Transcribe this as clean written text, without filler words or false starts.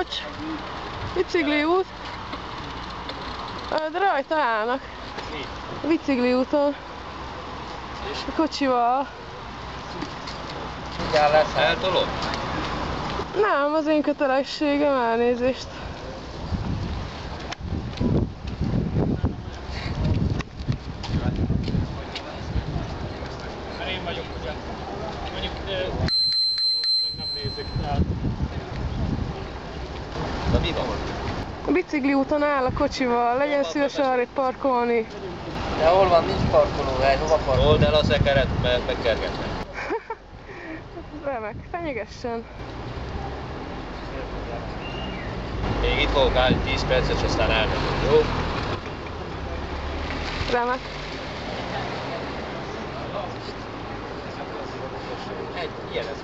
Bocs! Bicikli út. De rajta állnak. A bicikli úton. A kocsival. Eltolod? Nem, az én kötelességem, elnézést. Mert én vagyok ugye. Mondjuk nem nézzük, tehát. De mi van? A bicikli úton áll a kocsival, legyen szíves arrébb parkolni. De hol van, nincs parkolóhely, hova parkolni? Old el a szekeret, mert megkergetnek. Remek, fenyegessen. Még itt fogok állni 10 percet, és aztán elmegyünk, jó? Remek. Ilyen ez.